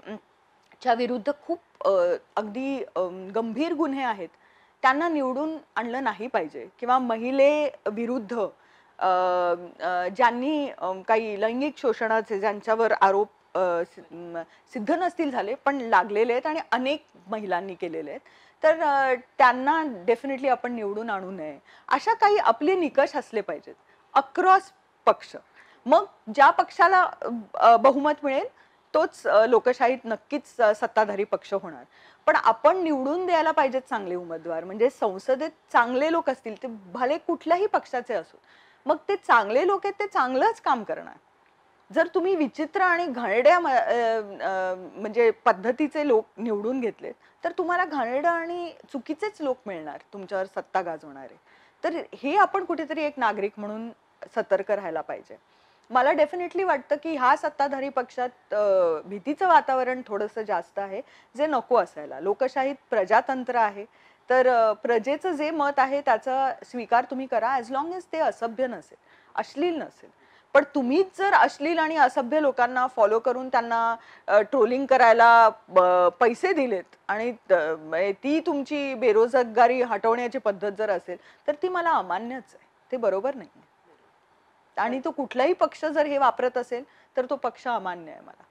Speaker 2: च्या विरुद्ध खूप अगदी गंभीर गुन्हे आहेत त्यांना निवडून आणलं नाही पाहिजे. किंवा महिले विरुद्ध ज्यांनी काही लैंगिक शोषणाचे ज्यांच्यावर आरोप सिद्ध नसतील झाले पण लागलेले आहेत आणि अनेक महिलांनी केलेले आहेत, तर त्यांना डेफिनेटली आपण निवडून आणू नये. अशा काही आपले निकष असले पाहिजेत अक्रॉस पक्ष. मग ज्या पक्षाला बहुमत मिळेल तोच लोकशाहीत नक्कीच सत्ताधारी पक्ष होणार. पण आपण निवडून द्यायला पाहिजेत चांगले उमेदवार. म्हणजे संसदेत चांगले लोक असतील ते भले कुठल्याही पक्षाचे असो, मग ते चांगले लोक आहेत ते चांगलंच काम करणार. जर तुम्ही विचित्र आणि घाणेरड्या म्हणजे पद्धतीचे लोक निवडून घेतले तर तुम्हाला घाणेरडं आणि चुकीचेच लोक मिळणार तुमच्यावर सत्ता गाजवणारे. तर हे आपण कुठेतरी एक नागरिक म्हणून सतर्क राहायला पाहिजे. मला डेफिनेटली वाटतं की ह्या सत्ताधारी पक्षात भीतीचं वातावरण थोडंसं जास्त आहे, जे नको असायला. लोकशाहीत प्रजातंत्र आहे, तर प्रजेचं जे मत आहे त्याचा स्वीकार तुम्ही करा, ॲज लॉंग एज ते असभ्य नसेल, अश्लील नसेल. पण तुम्हीच जर अश्लील आणि असभ्य लोकांना फॉलो करून त्यांना ट्रोलिंग करायला पैसे दिलेत आणि ती तुमची बेरोजगारी हटवण्याची पद्धत जर असेल तर ती मला अमान्यच आहे. ते बरोबर नाही. आणि तो कुठलाही पक्ष जर हे वापरत असेल तर तो पक्ष अमान्य आहे मला.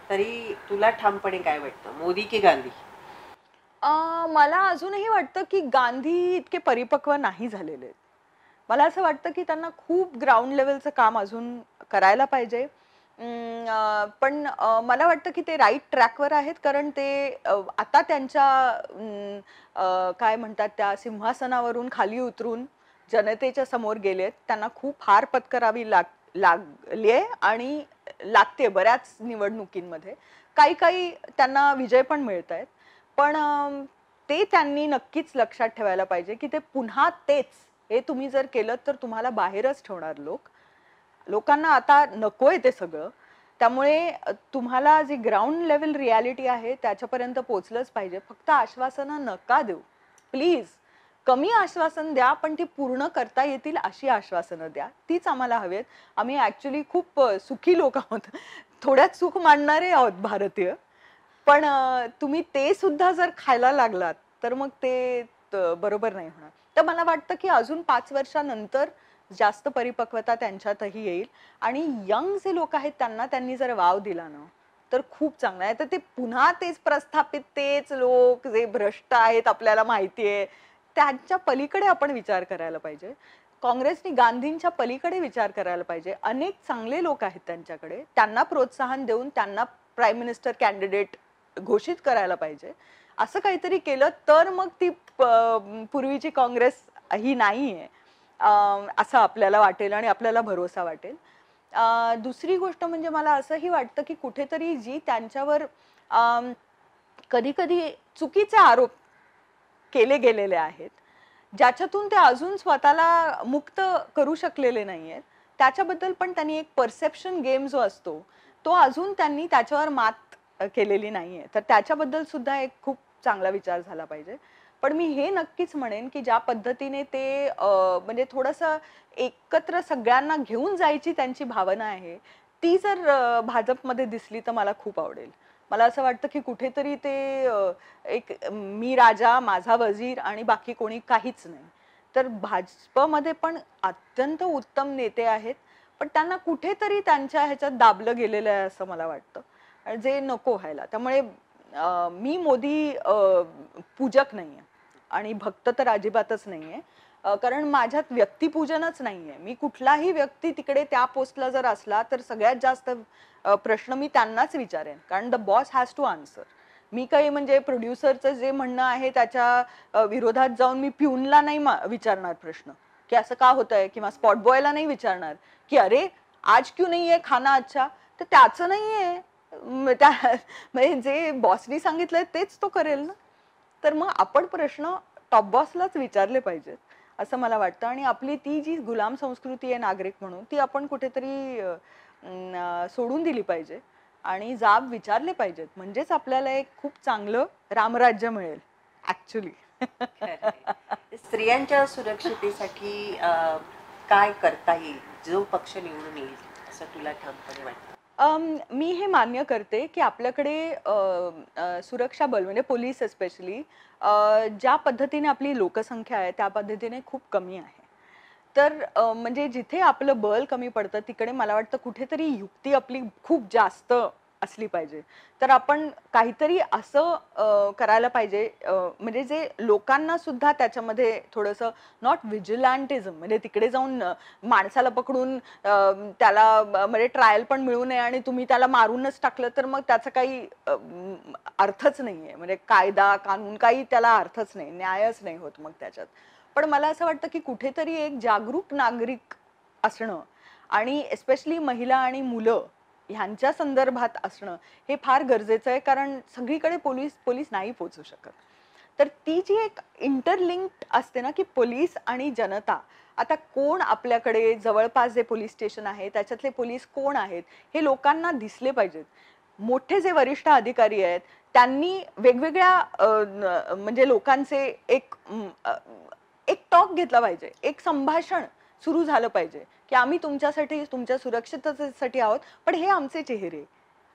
Speaker 1: तरी तुला ठामपणे काय वाटतं, मोदी की गांधी?
Speaker 2: मला अजूनही वाटतं की गांधी इतके परिपक्व नाही झालेले आहेत. मला असं वाटतं की त्यांना खूप ग्राउंड लेवलचं काम अजून करायला पाहिजे. पण मला वाटतं की ते राईट ट्रॅकवर आहेत, कारण ते आता त्यांच्या काय म्हणतात त्या सिंहासनावरून खाली उतरून जनतेच्या समोर गेलेत. त्यांना खूप हार पत्करावी लागली आहे आणि लागते बऱ्याच निवडणुकींमध्ये. काही काही त्यांना विजय पण मिळत आहेत. पण ते त्यांनी नक्कीच लक्षात ठेवायला पाहिजे की ते पुन्हा तेच हे तुम्ही जर केलं तर तुम्हाला बाहेरच ठेवणार लोक. लोकांना आता नकोय ते सगळं. त्यामुळे तुम्हाला जी ग्राउंड लेवल रियालिटी आहे त्याच्यापर्यंत पोहोचलंच पाहिजे. फक्त आश्वासनं नका देऊ प्लीज. कमी आश्वासन द्या पण ती पूर्ण करता येतील अशी आश्वासनं द्या, तीच आम्हाला हवीत. आम्ही ऍक्च्युली खूप सुखी लोक आहोत, थोड्यात सुख मानणारे आहोत भारतीय. पण तुम्ही ते सुद्धा जर खायला लागलात तर मग ते बरोबर नाही होणार. तर मला वाटतं की अजून 5 वर्षानंतर जास्त परिपक्वता त्यांच्यातही येईल आणि यंग जे लोक आहेत त्यांना त्यांनी जर वाव दिला ना तर खूप चांगलं आहे. तर ते पुन्हा तेच प्रस्थापित तेच लोक जे भ्रष्ट आहेत आपल्याला माहिती आहे त्यांच्या पलीकडे आपण विचार करायला पाहिजे. काँग्रेसने गांधींच्या पलीकडे विचार करायला पाहिजे. अनेक चांगले लोक आहेत त्यांच्याकडे, त्यांना प्रोत्साहन देऊन त्यांना प्राईम मिनिस्टर कॅन्डिडेट घोषित करायला पाहिजे. असं काहीतरी केलं तर मग ती पूर्वीची काँग्रेस ही नाहीये असं आपल्याला वाटेल आणि आपल्याला भरोसा वाटेल. दुसरी गोष्ट म्हणजे मला असंही वाटतं की कुठेतरी जी त्यांच्यावर कधी कधी चुकीचे आरोप केले गेलेले आहेत, ज्याच्यातून ते अजून स्वतःला मुक्त करू शकलेले नाहीयेत, त्याच्याबद्दल पण त्यांनी एक परसेप्शन गेम जो असतो तो अजून त्यांनी त्याच्यावर मात केलेली नाहीये. तर त्याच्याबद्दल सुद्धा एक खूप चांगला विचार झाला पाहिजे. पण मी हे नक्कीच म्हणेन की ज्या पद्धतीने ते म्हणजे थोडंसं एकत्र सगळ्यांना घेऊन जायची त्यांची भावना आहे ती जर भाजपमध्ये दिसली तर मला खूप आवडेल. मला असं वाटतं की कुठेतरी ते एक मी राजा माझा वजीर आणि बाकी कोणी काहीच नाही. तर भाजपमध्ये पण अत्यंत उत्तम नेते आहेत पण त्यांना कुठेतरी त्यांच्या ह्याच्यात दाबलं गेलेलं आहे असं मला वाटतं, जे नको व्हायला. त्यामुळे मी मोदी पूजक नाहीये आणि भक्त तर अजिबातच नाहीये, कारण माझ्यात व्यक्तिपूजनच नाहीये. मी कुठलाही व्यक्ती तिकडे त्या पोस्टला जर असला तर सगळ्यात जास्त प्रश्न मी त्यांनाच विचारेन, कारण the boss has to answer. मी काही म्हणजे प्रोड्युसरचं जे म्हणणं आहे त्याच्या विरोधात जाऊन मी प्यूनला नाही विचारणार प्रश्न की असं का होतंय, किंवा स्पॉट बॉयला नाही विचारणार की अरे आज क्यों नाही आहे खाना अच्छा, तर त्याचं नाही आहे, म्हणजे जे बॉसनी सांगितलंय तेच तो करेल ना. तर मग आपण प्रश्न टॉप बॉसलाच विचारले पाहिजेत असं मला वाटतं. आणि आपली ती जी गुलाम संस्कृती आहे नागरिक म्हणून, ती आपण कुठेतरी सोडून दिली पाहिजे आणि जाब विचारले पाहिजेत. म्हणजेच आपल्याला एक खूप चांगलं रामराज्य मिळेल ऍक्च्युली.
Speaker 1: खरंय. स्त्रियांच्या सुरक्षितेसाठी काय करता येईल, जो पक्ष निवडून येईल असं तुला ठामपणे वाटतं?
Speaker 2: मी हे मान्य करते की आपल्याकडे सुरक्षा बल म्हणजे पोलीस एस्पेशली ज्या पद्धतीने आपली लोकसंख्या आहे त्या पद्धतीने खूप कमी आहे. तर म्हणजे जिथे आपलं बल कमी पडतं तिकडे मला वाटतं कुठेतरी युक्ती आपली खूप जास्त असली पाहिजे. तर आपण काहीतरी असं करायला पाहिजे म्हणजे जे लोकांना सुद्धा त्याच्यामध्ये थोडंसं नॉट व्हिजिलॅन्टिझम म्हणजे तिकडे जाऊन माणसाला पकडून त्याला म्हणजे ट्रायल पण मिळू नये आणि तुम्ही त्याला मारूनच टाकलं तर मग त्याचा काही अर्थच नाहीये. म्हणजे कायदा कानून काही त्याला अर्थच नाही, न्यायच नाही होत मग त्याच्यात. पण मला असं वाटतं की कुठेतरी एक जागरूक नागरिक असणं आणि एस्पेशली महिला आणि मुलं ह्यांच्या संदर्भात असणं हे फार गरजेचं आहे. कारण सगळीकडे पोलीस पोलीस नाही पोहोचू शकत. तर ती जी एक इंटरलिंक्ड असते ना की पोलीस आणि जनता, आता कोण आपल्याकडे जवळपास जे पोलीस स्टेशन आहे त्याच्यातले पोलीस कोण आहेत हे लोकांना दिसले पाहिजेत. मोठे जे वरिष्ठ अधिकारी आहेत त्यांनी वेगवेगळ्या म्हणजे लोकांचे एक टॉक घेतला पाहिजे, एक संभाषण सुरू झालं पाहिजे की आम्ही तुमच्यासाठी तुमच्या सुरक्षिततेसाठी आहोत, पण हे आमचे चेहरे,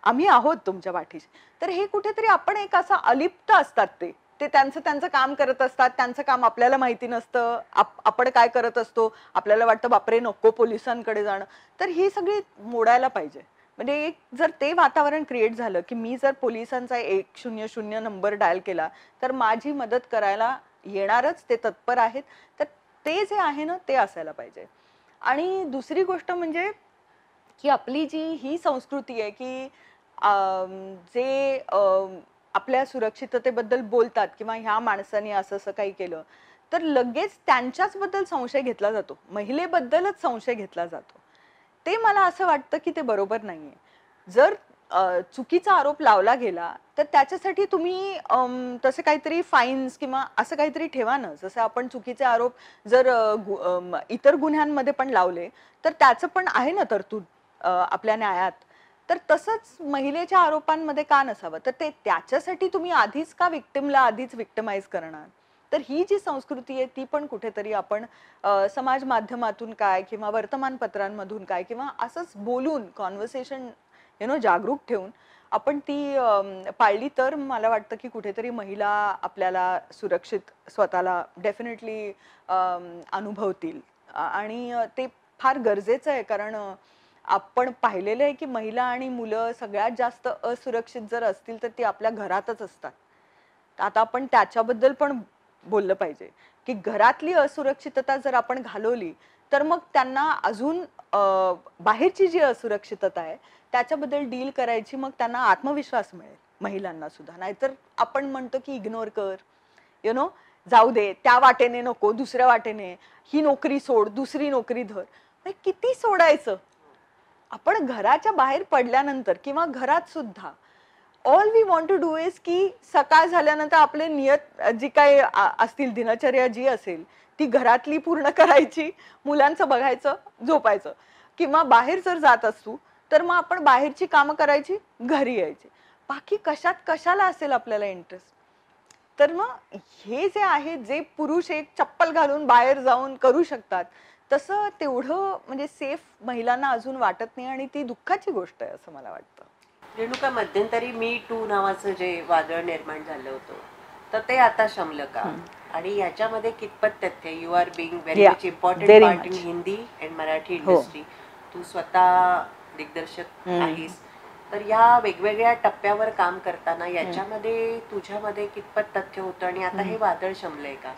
Speaker 2: आम्ही आहोत तुमच्या पाठीशी. तर हे कुठेतरी आपण एक असं अलिप्त असतात ते ते त्यांचं त्यांचं काम करत असतात. त्यांचं काम आपल्याला माहिती नसतं. आपण काय करत असतो आपल्याला वाटतं बापरे नको पोलिसांकडे जाणं. तर ही सगळी मोडायला पाहिजे. म्हणजे एक जर ते वातावरण क्रिएट झालं की मी जर पोलिसांचा 100 नंबर डायल केला तर माझी मदत करायला येणारच, ते तत्पर आहेत. तर ते जे आहे ना ते असायला पाहिजे. आणि दुसरी गोष्ट म्हणजे की आपली जी ही संस्कृती आहे की जे आपल्या सुरक्षिततेबद्दल बोलतात किंवा ह्या माणसाने असं असं काही केलं तर लगेच त्यांच्याच बद्दल संशय घेतला जातो, महिलेबद्दलच संशय घेतला जातो. ते मला असं वाटतं की ते बरोबर नाहीये. जर चुकीचा आरोप लावला गेला तर त्याच्यासाठी तुम्ही तसे काहीतरी फाईन्स किंवा असं काहीतरी ठेवा ना. जसं आपण चुकीचे आरोप जर इतर गुन्ह्यांमध्ये पण लावले तर त्याचं पण आहे ना तरतूद आपल्या न्यायात. तर तसंच महिलेच्या आरोपांमध्ये का नसावं? तर ते त्याच्यासाठी तुम्ही आधीच का विक्टिमला आधीच विक्टिमाइज करणार? तर ही जी संस्कृती आहे ती पण कुठेतरी आपण समाज माध्यमातून काय किंवा वर्तमानपत्रांमधून काय किंवा असंच बोलून कॉन्व्हर्सेशन जागरूक ठेवून आपण ती पाळली तर मला वाटतं की कुठेतरी महिला आपल्याला सुरक्षित स्वतःला डेफिनेटली अनुभवतील. आणि ते फार गरजेचं आहे. कारण आपण पाहिलेलं आहे की महिला आणि मुलं सगळ्यात जास्त असुरक्षित जर असतील तर ती आपल्या घरातच असतात. आता आपण त्याच्याबद्दल पण बोललं पाहिजे की घरातली असुरक्षितता जर आपण घालवली तर मग त्यांना अजून बाहेरची जी असुरक्षितता आहे त्याच्याबद्दल डील करायची मग त्यांना आत्मविश्वास मिळेल महिलांना सुद्धा. नाहीतर आपण म्हणतो की इग्नोर कर, जाऊ दे, त्या वाटेने नको, दुसऱ्या वाटेने, ही नोकरी सोड, दुसरी नोकरी धर. किती सोडायचं? आपण घराच्या बाहेर पडल्यानंतर किंवा घरात सुद्धा all we want to do is की सकाळ झाल्यानंतर आपले नियत जी काही असतील दिनचर्या जी असेल ती घरातली पूर्ण करायची, मुलांचं बघायचं, झोपायचं. किंवा बाहेर जर जात असू तर मग आपण बाहेरची कामं करायची, घरी यायची. बाकी कशात कशाला असेल आपल्याला इंटरेस्ट? तर मग हे जे आहे जे पुरुष एक चप्पल घालून बाहेर जाऊन करू शकतात तसं तेवढं म्हणजे सेफ महिलांना अजून वाटत नाही आणि ती दुःखाची गोष्ट आहे असं मला वाटतं.
Speaker 1: रेणुका, मध्यंतरी मी टू नावाचं जे वादळ निर्माण झालं होतं तर ते आता शमलं का? आणि याच्यामध्ये कितपत तथ्य? You are being very much important part in Hindi and Marathi industry. तू स्वतः दिग्दर्शक आहेस, तर या वेगवेगळ्या टप्प्यावर काम करताना याच्यामध्ये तुझ्यामध्ये कितपत तथ्य होतं आणि आता हे वादळ शमलंय का?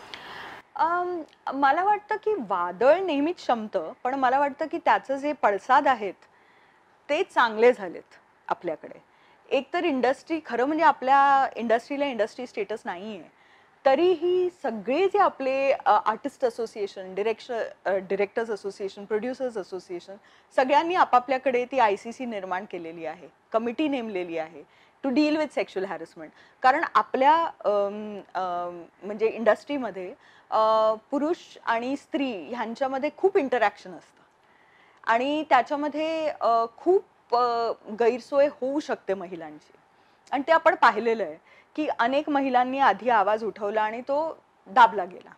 Speaker 2: मला वाटतं की वादळ नेहमीच शमतं, पण मला वाटतं की त्याचं जे पडसाद आहेत ते चांगले झालेत आपल्याकडे. एक तर इंडस्ट्री खरं म्हणजे आपल्या इंडस्ट्रीला इंडस्ट्री स्टेटस नाहीये. तरीही सगळे जे आपले artist association, directors association, producers association, सगळ्यांनी आपापल्याकडे ती ICC निर्माण केलेली आहे, कमिटी नेमलेली आहे to deal with sexual harassment. कारण आपल्या म्हणजे इंडस्ट्रीमध्ये पुरुष आणि स्त्री ह्यांच्यामध्ये खूप इंटरॅक्शन असतं आणि त्याच्यामध्ये खूप गैरसोय होऊ शकते महिलांची. आणि ते आपण पाहिलेलं आहे की अनेक महिलांनी आधी आवाज उठवला आणि तो दाबला गेला.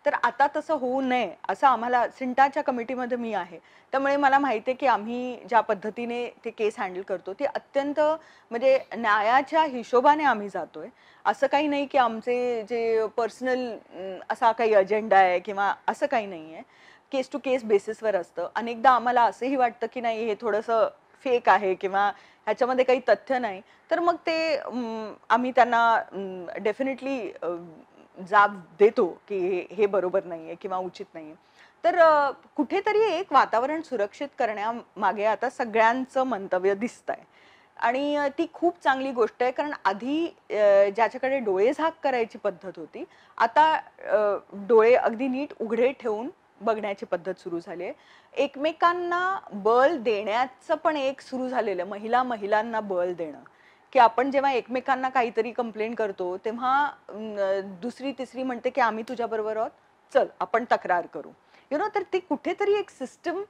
Speaker 2: तर आता तसं होऊ नये असं आम्हाला, सिंटाच्या कमिटीमध्ये मी आहे, त्यामुळे मला माहिती आहे की आम्ही ज्या पद्धतीने ते केस हँडल करतो ते अत्यंत म्हणजे न्यायाच्या हिशोबाने आम्ही जातोय. असं काही नाही की आमचे जे पर्सनल असा काही अजेंडा आहे किंवा असं काही नाही आहे. केस टू केस बेसिसवर असतं. अनेकदा आम्हाला असंही वाटतं की नाही हे थोडंसं फेक आहे किंवा ह्याच्यामध्ये काही तथ्य नाही, तर मग ते आम्ही त्यांना डेफिनेटली जाब देतो की हे बरोबर नाहीये किंवा उचित नाहीये. तर कुठेतरी एक वातावरण सुरक्षित करण्यामागे आता सगळ्यांचं मंतव्य दिसतंय आणि ती खूप चांगली गोष्ट आहे. कारण आधी ज्याच्याकडे डोळे झाक करायची पद्धत होती, आता डोळे अगदी नीट उघडे ठेवून बघण्याची पद्धत सुरू झाली आहे. एकमेकांना बळ देण्याचं पण एक सुरू झालेलं, महिलांना बळ देणं, की आपण जेव्हा एकमेकांना काहीतरी कंप्लेंट करतो तेव्हा दुसरी तिसरी म्हणते की आम्ही तुझ्याबरोबर आहोत, चल आपण तक्रार करू. तर ती कुठेतरी एक सिस्टम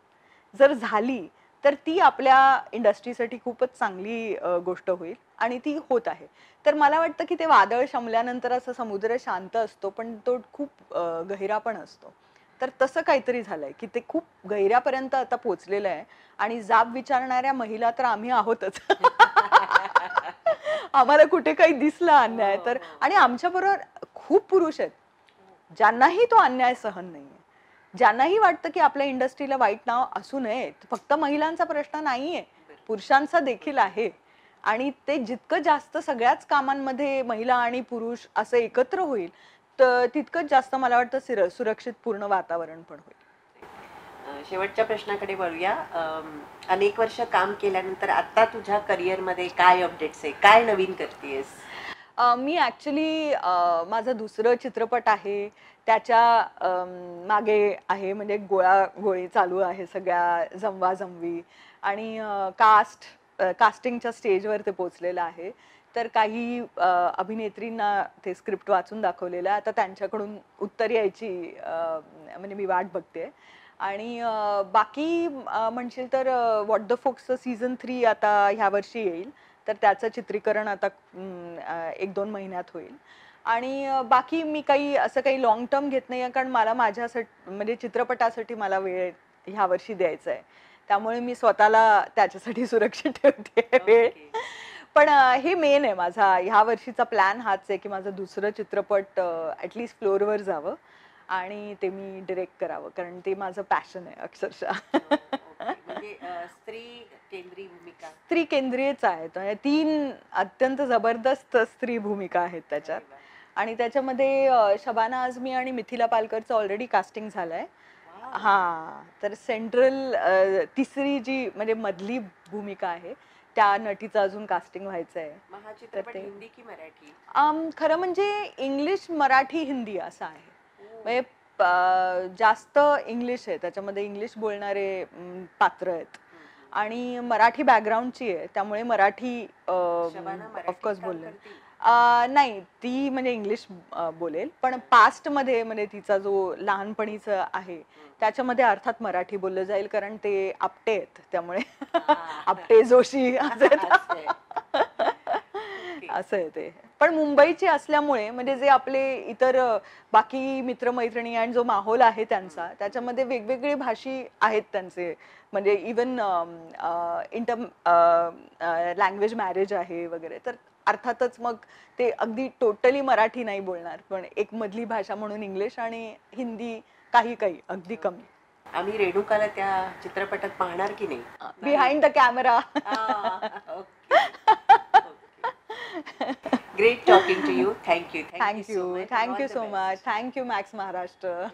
Speaker 2: जर झाली तर ती आपल्या इंडस्ट्रीसाठी खूपच चांगली गोष्ट होईल आणि ती होत आहे. तर मला वाटतं की ते वादळ शमल्यानंतर असं समुद्र शांत असतो पण तो खूप गहिरा पण असतो. तर तसं काहीतरी झालंय की ते खूप गहिऱ्यापर्यंत आता पोहोचलेलं आहे आणि जाब विचारणाऱ्या महिला तर आम्ही आहोतच. आम्हाला कुठे काही दिसला अन्याय तर, आणि आमच्याबरोबर खूप पुरुष आहेत ज्यांनाही तो अन्याय सहन नाहीये, ज्यांनाही वाटतं की आपल्या इंडस्ट्रीला वाईट नाव असू नये. फक्त महिलांचा प्रश्न नाहीये, पुरुषांचा देखील आहे. आणि ते जितकं जास्त सगळ्याच कामांमध्ये महिला आणि पुरुष असं एकत्र होईल तर तितकंच जास्त मला वाटतं सुरक्षित पूर्ण वातावरण पण होईल.
Speaker 1: शेवटच्या प्रश्नाकडे वळूया. अनेक वर्ष काम केल्यानंतर आता तुझ्या करिअरमध्ये काय अपडेट्स आहे, काय नवीन करतेयस?
Speaker 2: मी ॲक्च्युली माझं दुसरं चित्रपट आहे त्याच्या मागे आहे, म्हणजे गोळी चालू आहे, सगळ्या जमवाजमवी आणि कास्टिंगच्या स्टेजवर ते पोचलेलं आहे. तर काही अभिनेत्रींना ते स्क्रिप्ट वाचून दाखवलेलं आहे. आता त्यांच्याकडून उत्तर यायची म्हणजे मी वाट बघते. आणि बाकी म्हणशील तर व्हॉट द फोक्सचं सीझन 3 आता ह्या वर्षी येईल. तर त्याचं चित्रीकरण आता 1-2 महिन्यात होईल. आणि बाकी मी काही असं काही लाँग टर्म घेत नाही आहे, कारण मला माझ्यासाठी म्हणजे चित्रपटासाठी मला वेळ ह्या वर्षी द्यायचा आहे. त्यामुळे मी स्वतःला त्याच्यासाठी सुरक्षित ठेवते वेळ. पण हे मेन आहे माझा ह्या वर्षीचा प्लॅन हाच आहे की माझं दुसरं चित्रपट ॲटलीस्ट फ्लोअरवर जावं आणि ते मी डिरेक्ट करावं, कारण ते माझं पॅशन आहे अक्षरशः.
Speaker 1: म्हणजे स्त्री केंद्रीय भूमिका,
Speaker 2: स्त्री केंद्रीयच आहेत. 3 अत्यंत जबरदस्त स्त्री भूमिका आहेत त्याच्यात. आणि त्याच्यामध्ये शबाना आझमी आणि मिथिला पालकरचं ऑलरेडी कास्टिंग झालंय. हां, तर सेंट्रल तिसरी जी म्हणजे मधली भूमिका आहे त्या नटीचं अजून कास्टिंग व्हायचं आहे.
Speaker 1: हा चित्रपट हिंदी की मराठी?
Speaker 2: खरं म्हणजे इंग्लिश, मराठी, हिंदी असं आहे. म्हणजे जास्त इंग्लिश आहे त्याच्यामध्ये, इंग्लिश बोलणारे पात्र आहेत आणि मराठी बॅकग्राऊंडची आहे, त्यामुळे मराठी ऑफकोर्स बोलले. नाही, ती म्हणजे इंग्लिश बोलेल, पण पास्टमध्ये म्हणजे तिचा जो लहानपणीचा आहे त्याच्यामध्ये अर्थात मराठी बोललं जाईल, कारण ते आपटे आहेत त्यामुळे. आपटे जोशी असं आहे ते. पण मुंबईचे असल्यामुळे म्हणजे जे आपले इतर बाकी मित्रमैत्रिणी आणि जो माहोल आहे त्यांचा, त्याच्यामध्ये वेगवेगळे भाषी आहेत त्यांचे, म्हणजे इवन लँग्वेज मॅरेज आहे वगैरे. तर अर्थातच मग ते अगदी टोटली मराठी नाही बोलणार, पण एक मधली भाषा म्हणून इंग्लिश आणि हिंदी काही काही अगदी कमी.
Speaker 1: आम्ही रेणुकाला त्या चित्रपटात पाहणार की नाही?
Speaker 2: Behind the camera.
Speaker 1: Great talking to you. Thank you.
Speaker 2: Thank you so much. Thank you, Max Maharashtra.